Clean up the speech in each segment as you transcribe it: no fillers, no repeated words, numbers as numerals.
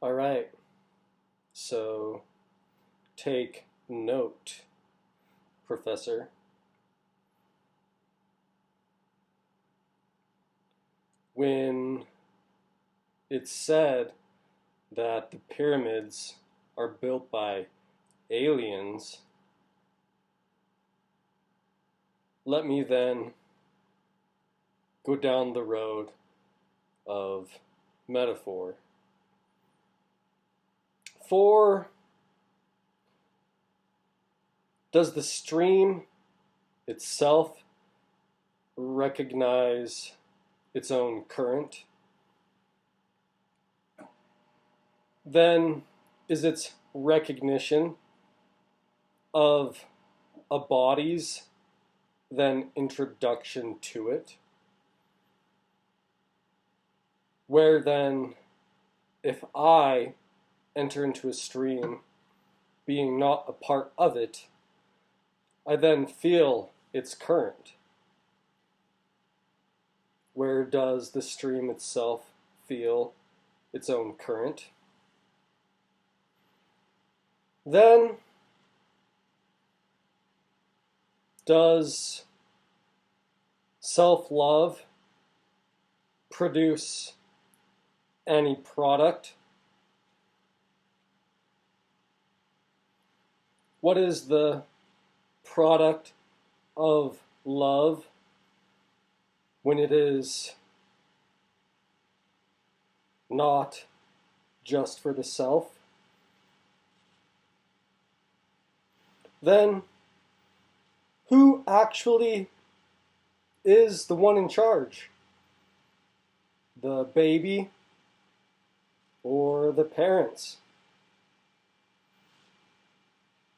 All right, so take note, Professor. When it's said that the pyramids are built by aliens, let me then go down the road of metaphor. For does the stream itself recognize its own current? Then is its recognition of a body's then introduction to it? Where then, if I enter into a stream, being not a part of it, I then feel its current. Where does the stream itself feel its own current? Then, does self-love produce any product? What is the product of love when it is not just for the self? Then, who actually is the one in charge? The baby or the parents?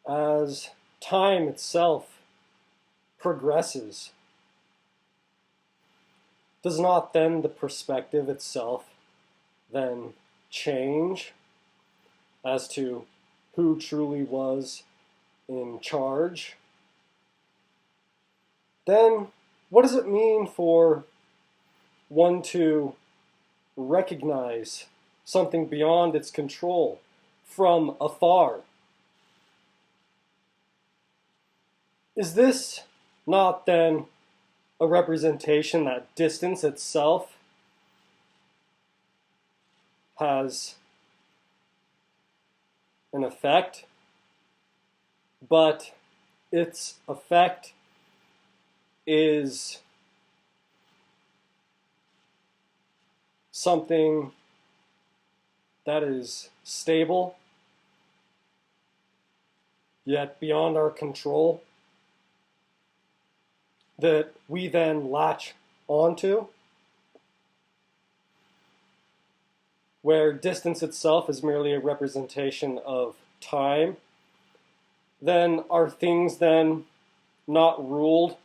As time itself progresses, does not then the perspective itself then change as to who truly was in charge? Then what does it mean for one to recognize something beyond its control from afar? Is this not then a representation that distance itself has an effect, but its effect is something that is stable, yet beyond our control, that we then latch onto, where distance itself is merely a representation of time? Then are things then not ruled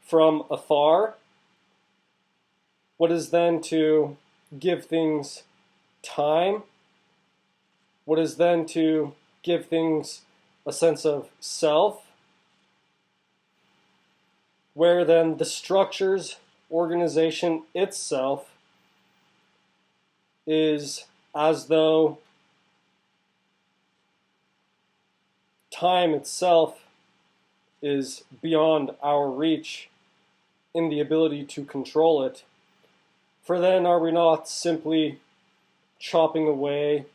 from afar? What is then to give things time? What is then to give things a sense of self? Where then the structures, organization itself is as though time itself is beyond our reach in the ability to control it. For then are we not simply chopping away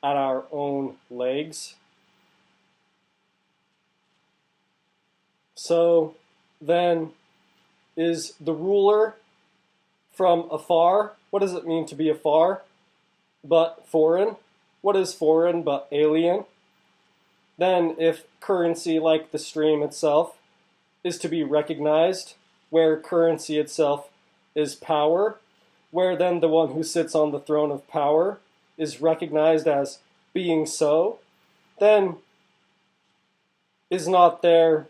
at our own legs? So then, is the ruler from afar? What does it mean to be afar? But foreign? What is foreign but alien? Then, if currency, like the stream itself, is to be recognized, where currency itself is power, where then the one who sits on the throne of power is recognized as being so, then is not there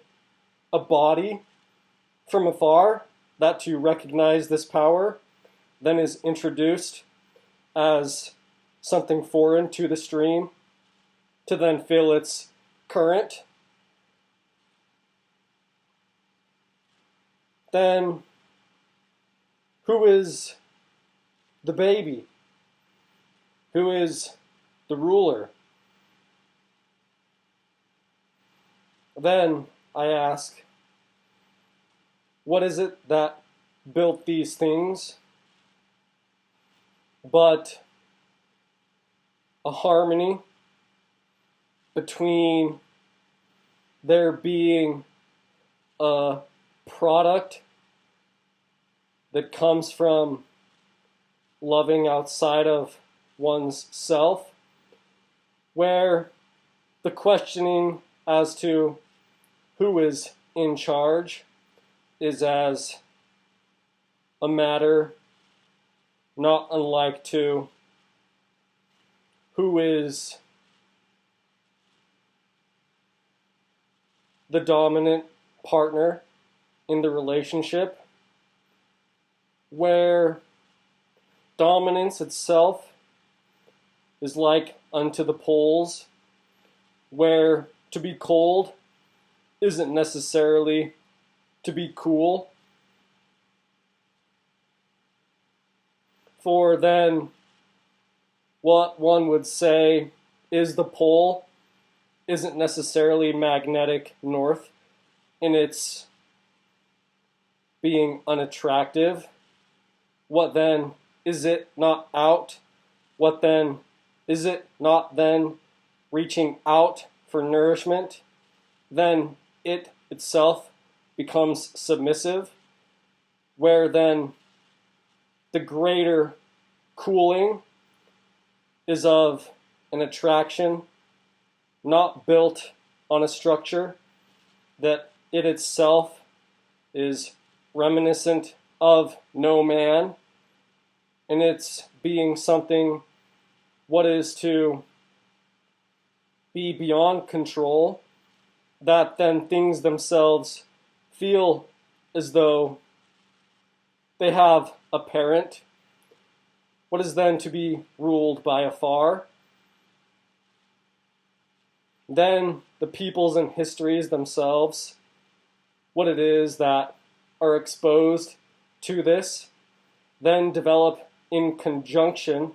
a body from afar that to recognize this power then is introduced as something foreign to the stream to then feel its current? Then who is the baby? Who is the the ruler. Then I ask, what is it that built these things but a harmony between there being a product that comes from loving outside of one's self, where the questioning as to who is in charge is as a matter not unlike to who is the dominant partner in the relationship, where dominance itself is like unto the poles, where to be cold isn't necessarily to be cool. For then, what one would say is the pole isn't necessarily magnetic north in its being unattractive. What then is it not out? What then is it not then reaching out for nourishment? Then it itself becomes submissive, where then the greater cooling is of an attraction not built on a structure, that it itself is reminiscent of no man, and it's being something what is to be beyond control, that then things themselves feel as though they have a parent, what is then to be ruled by afar. Then the peoples and histories themselves, what it is that are exposed to this, then develop in conjunction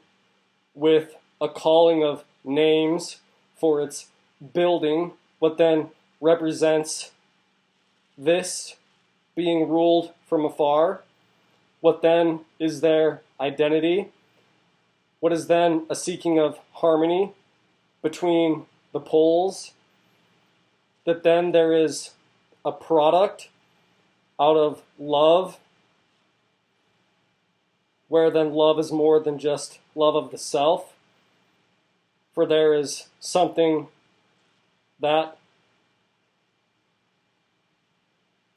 with a calling of names for its building, what then represents this being ruled from afar. What then is their identity? What is then a seeking of harmony between the poles? That then there is a product out of love, where then love is more than just love of the self, for there is something that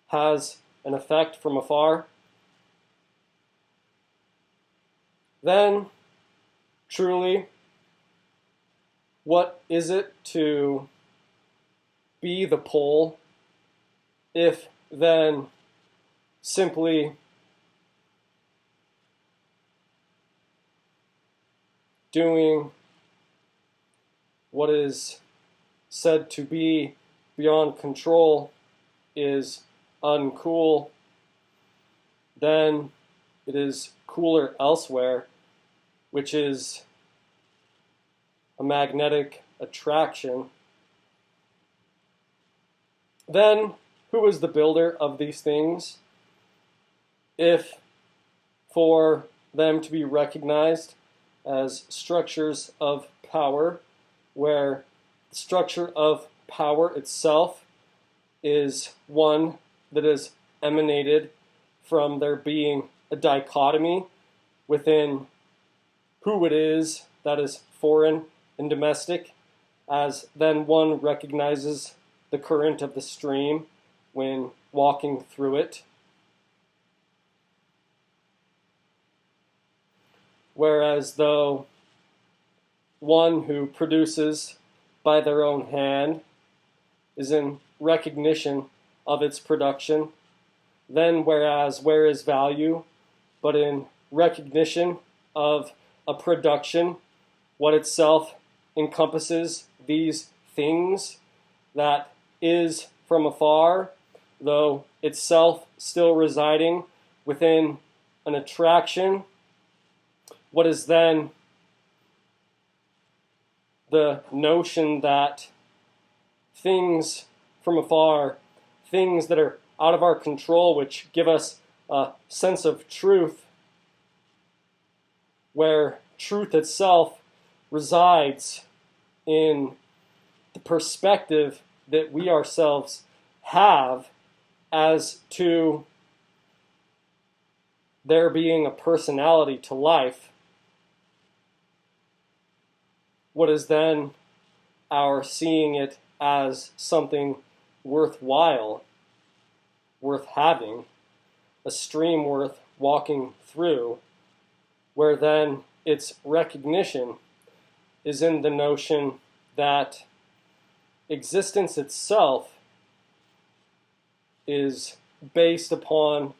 has an effect from afar. Then, truly, what is it to be the pole if then simply doing what is said to be beyond control is uncool? Then it is cooler elsewhere, which is a magnetic attraction. Then, who is the builder of these things? If for them to be recognized as structures of power, where the structure of power itself is one that is emanated from there being a dichotomy within who it is that is foreign and domestic, as then one recognizes the current of the stream when walking through it. Whereas though one who produces by their own hand is in recognition of its production, then whereas where is value but in recognition of a production, what itself encompasses these things that is from afar, though itself still residing within an attraction, what is then the notion that things from afar, things that are out of our control, which give us a sense of truth, where truth itself resides in the perspective that we ourselves have as to there being a personality to life. What is then our seeing it as something worthwhile, worth having, a stream worth walking through, where then its recognition is in the notion that existence itself is based upon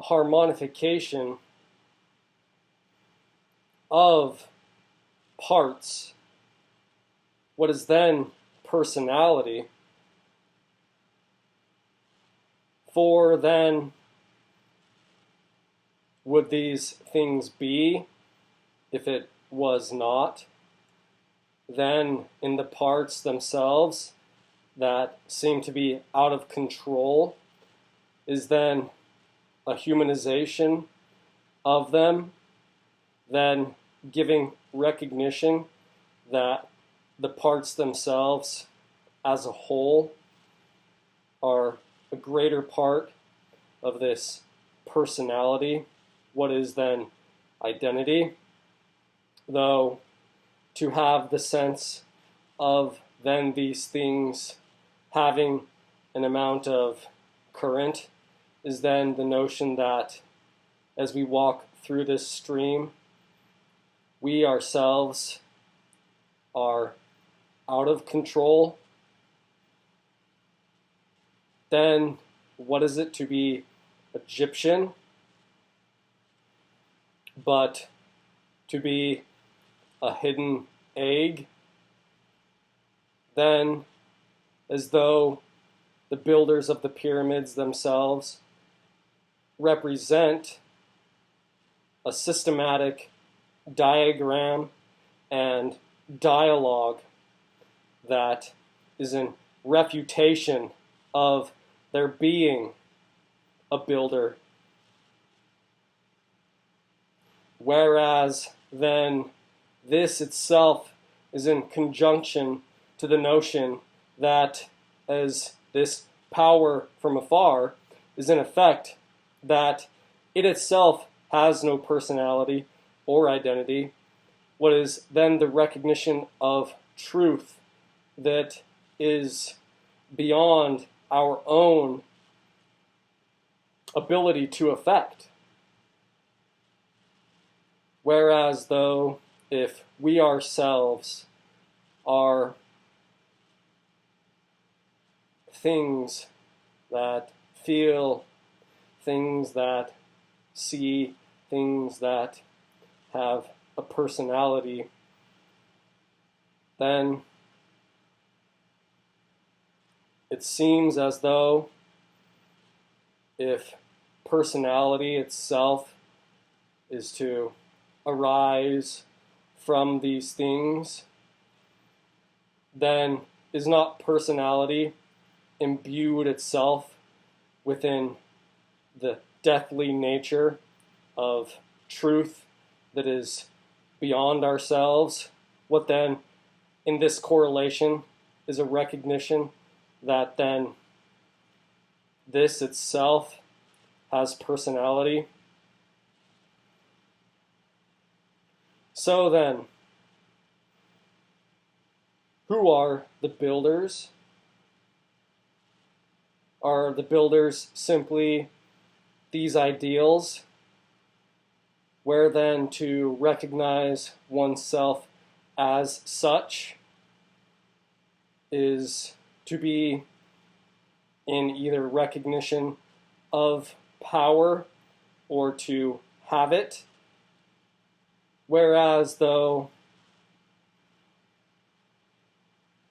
harmonification of parts. What is then personality? For then, would these things be if it was not? Then, in the parts themselves that seem to be out of control, is then a humanization of them, then giving recognition that the parts themselves as a whole are a greater part of this personality. What is then identity? Though to have the sense of then these things having an amount of current is then the notion that as we walk through this stream, we ourselves are out of control. Then what is it to be Egyptian, but to be a hidden egg? Then, as though the builders of the pyramids themselves represent a systematic diagram and dialogue that is in refutation of there being a builder. Whereas then this itself is in conjunction to the notion that as this power from afar is in effect that it itself has no personality or identity. What is then the recognition of truth that is beyond our own ability to affect. Whereas though if we ourselves are things that feel, things that see, things that have a personality, then it seems as though if personality itself is to arise from these things, then is not personality imbued itself within the deathly nature of truth that is beyond ourselves? What then, in this correlation, is a recognition that then this itself has personality? So then, who are the builders? Are the builders simply these ideals, where then to recognize oneself as such is to be in either recognition of power or to have it? Whereas though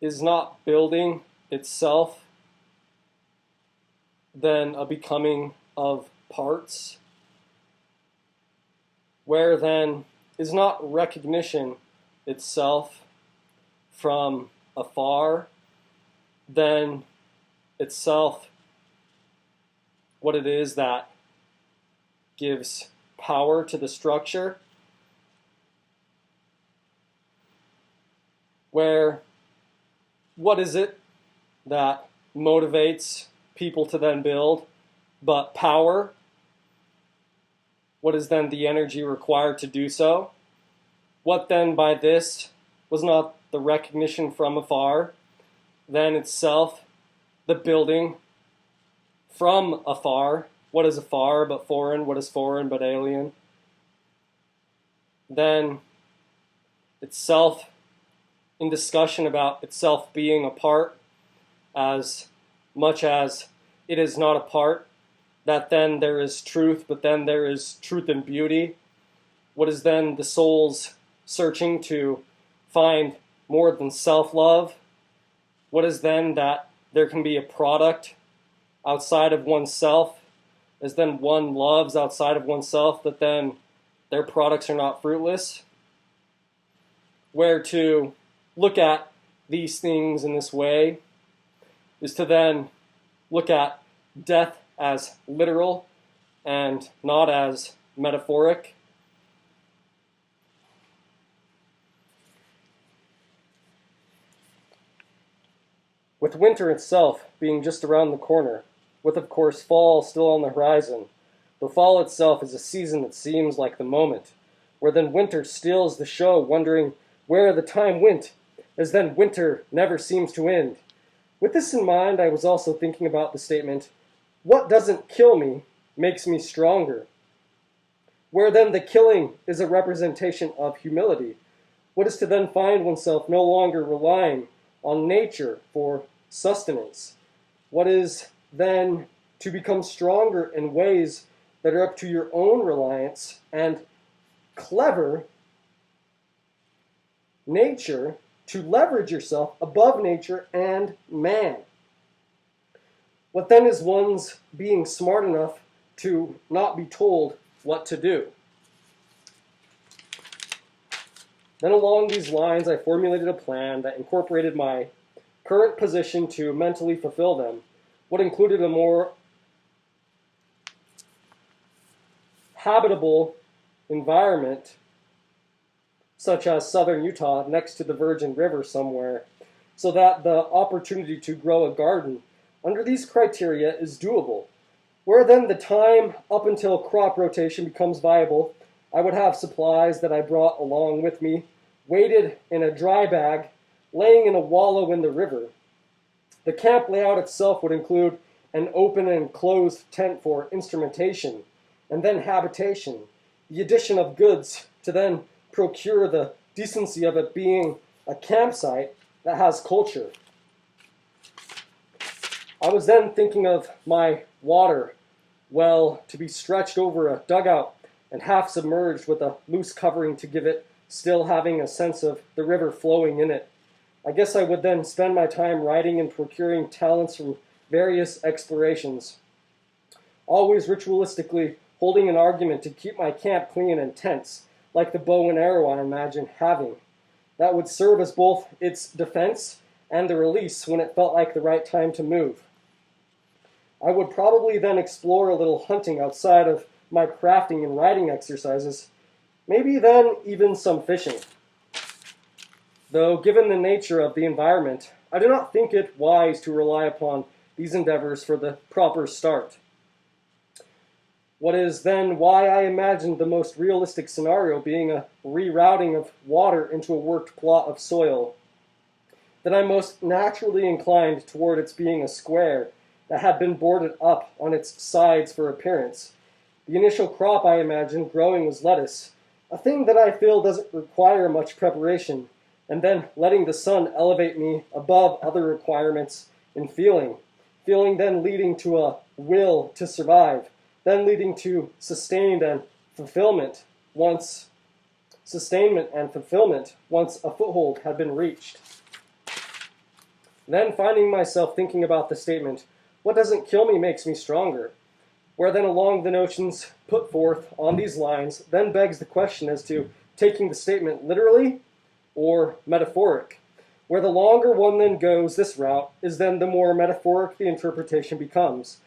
is not building itself then a becoming of parts? Where then is not recognition itself from afar, then itself what it is that gives power to the structure, where what is it that motivates people to then build but power? What is then the energy required to do so? What then by this was not the recognition from afar, then itself the building from afar? What is afar but foreign? What is foreign but alien? Then itself in discussion about itself being a part, as much as it is not a part, that then there is truth, but then there is truth and beauty. What is then the soul's searching to find more than self-love? What is then that there can be a product outside of oneself, as then one loves outside of oneself, that then their products are not fruitless? Where to look at these things in this way is to then look at death as literal and not as metaphoric. With winter itself being just around the corner, with of course fall still on the horizon, though fall itself is a season that seems like the moment, where then winter steals the show, wondering where the time went, as then winter never seems to end. With this in mind, I was also thinking about the statement, "What doesn't kill me makes me stronger," where then the killing is a representation of humility. What is to then find oneself no longer relying on nature for sustenance? What is then to become stronger in ways that are up to your own reliance, and clever nature to leverage yourself above nature and man? What then is one's being smart enough to not be told what to do? Then along these lines, I formulated a plan that incorporated my current position to mentally fulfill them. What included a more habitable environment, such as southern Utah, next to the Virgin River somewhere, so that the opportunity to grow a garden under these criteria is doable. Where then the time up until crop rotation becomes viable, I would have supplies that I brought along with me, weighted in a dry bag, laying in a wallow in the river. The camp layout itself would include an open and closed tent for instrumentation, and then habitation, the addition of goods to then procure the decency of it being a campsite that has culture. I was then thinking of my water well to be stretched over a dugout and half submerged with a loose covering to give it still having a sense of the river flowing in it. I guess I would then spend my time writing and procuring talents from various explorations, always ritualistically holding an argument to keep my camp clean and tense, like the bow and arrow I imagine having. That would serve as both its defense and the release when it felt like the right time to move. I would probably then explore a little hunting outside of my crafting and writing exercises, maybe then even some fishing. Though, given the nature of the environment, I do not think it wise to rely upon these endeavors for the proper start. What is then why I imagined the most realistic scenario being a rerouting of water into a worked plot of soil, that I'm most naturally inclined toward its being a square that had been boarded up on its sides for appearance. The initial crop I imagined growing was lettuce, a thing that I feel doesn't require much preparation, and then letting the sun elevate me above other requirements in feeling then leading to a will to survive, then leading to sustainment and fulfillment once a foothold had been reached. Then finding myself thinking about the statement, "What doesn't kill me makes me stronger," where then along the notions put forth on these lines then begs the question as to taking the statement literally, or metaphoric. Where the longer one then goes this route is then the more metaphoric the interpretation becomes.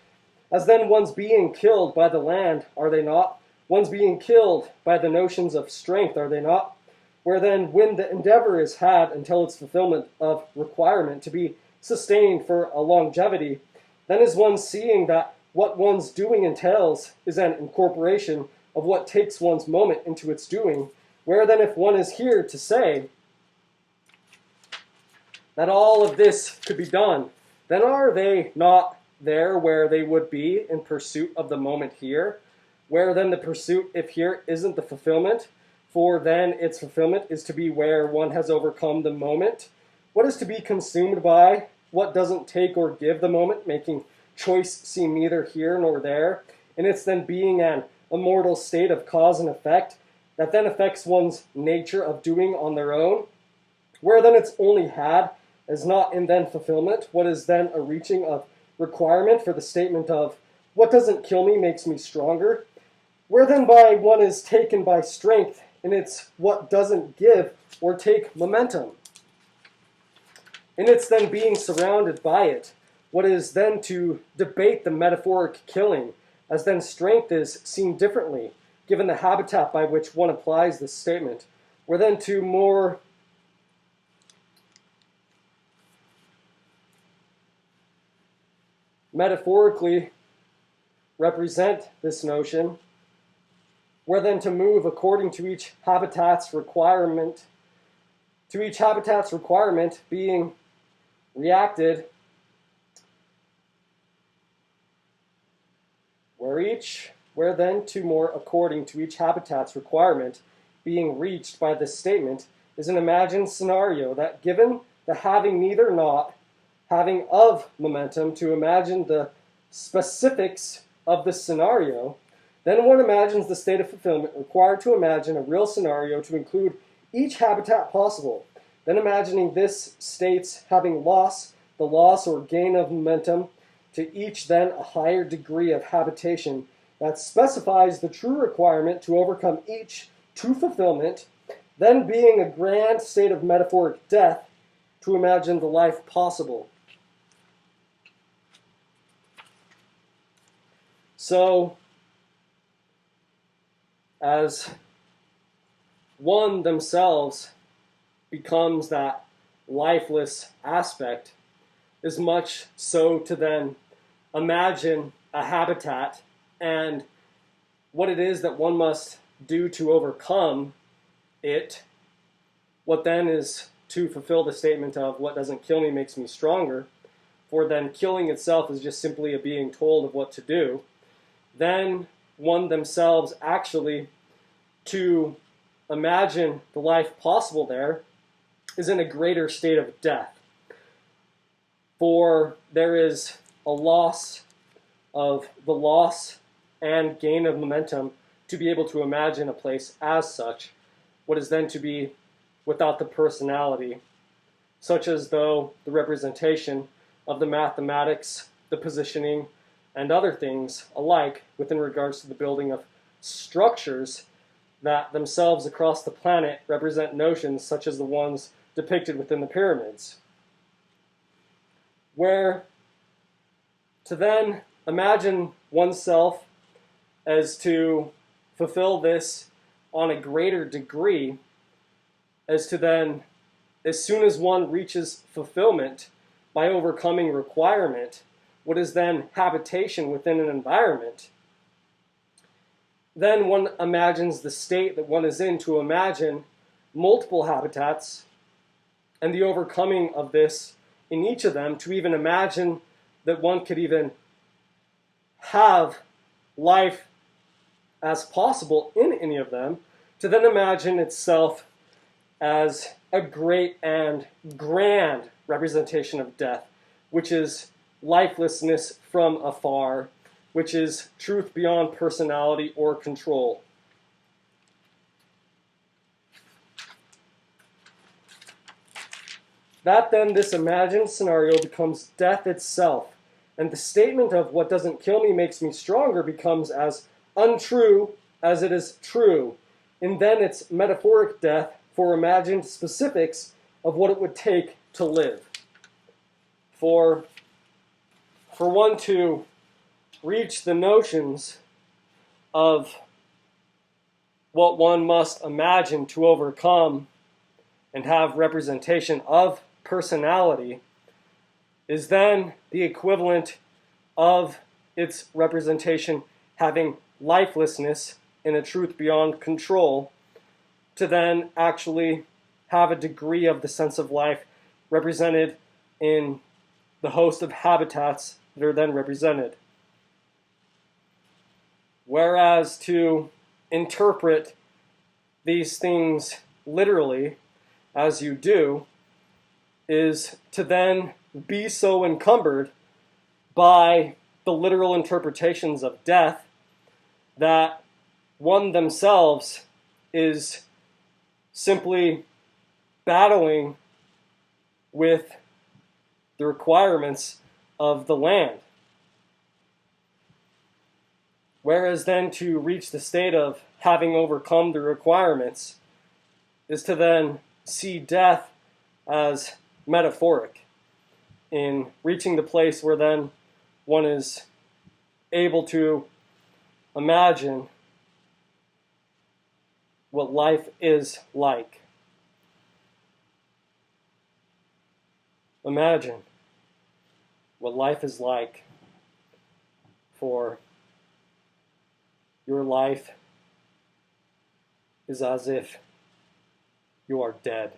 As then one's being killed by the land, are they not? One's being killed by the notions of strength, are they not? Where then when the endeavor is had until its fulfillment of requirement to be sustained for a longevity, then is one seeing that what one's doing entails is an incorporation of what takes one's moment into its doing, where then if one is here to say that all of this could be done, then are they not there where they would be in pursuit of the moment here, where then the pursuit, if here, isn't the fulfillment, for then its fulfillment is to be where one has overcome the moment. What is to be consumed by what doesn't take or give the moment, making choice seem neither here nor there, and it's then being an immortal state of cause and effect that then affects one's nature of doing on their own, where then it's only had as not in then fulfillment, what is then a reaching of requirement for the statement of what doesn't kill me makes me stronger, where then by one is taken by strength, and it's what doesn't give or take momentum. And it's then being surrounded by it, what is then to debate the metaphoric killing, as then strength is seen differently, given the habitat by which one applies this statement, where then to more metaphorically represent this notion, where then to move according to each habitat's requirement, being reacted, where then to more according to each habitat's requirement being reached by this statement is an imagined scenario that, given the having neither not having of momentum, to imagine the specifics of the scenario, then one imagines the state of fulfillment required to imagine a real scenario to include each habitat possible. Then imagining this states having the loss or gain of momentum, to each then a higher degree of habitation that specifies the true requirement to overcome each to fulfillment, then being a grand state of metaphoric death, to imagine the life possible. So, as one themselves becomes that lifeless aspect, is much so to then imagine a habitat and what it is that one must do to overcome it, what then is to fulfill the statement of what doesn't kill me makes me stronger, for then killing itself is just simply a being told of what to do, then one themselves actually to imagine the life possible there is in a greater state of death. For there is a loss and gain of momentum to be able to imagine a place as such, what is then to be without the personality, such as though the representation of the mathematics, the positioning, and other things alike within regards to the building of structures that themselves across the planet represent notions such as the ones depicted within the pyramids. Where to then imagine oneself as to fulfill this on a greater degree, as to then, as soon as one reaches fulfillment by overcoming requirement, what is then habitation within an environment, then one imagines the state that one is in to imagine multiple habitats and the overcoming of this in each of them, to even imagine that one could even have life as possible in any of them, to then imagine itself as a great and grand representation of death, which is lifelessness from afar, which is truth beyond personality or control. That then, this imagined scenario becomes death itself, and the statement of what doesn't kill me makes me stronger becomes as untrue as it is true, and then its metaphoric death for imagined specifics of what it would take to live. For one to reach the notions of what one must imagine to overcome and have representation of personality is then the equivalent of its representation having lifelessness in a truth beyond control, to then actually have a degree of the sense of life represented in the host of habitats that are then represented. Whereas to interpret these things literally, as you do, is to then be so encumbered by the literal interpretations of death that one themselves is simply battling with the requirements of the land. Whereas then to reach the state of having overcome the requirements is to then see death as metaphoric, in reaching the place where then one is able to imagine what life is like. Imagine what life is like, for your life is as if you are dead.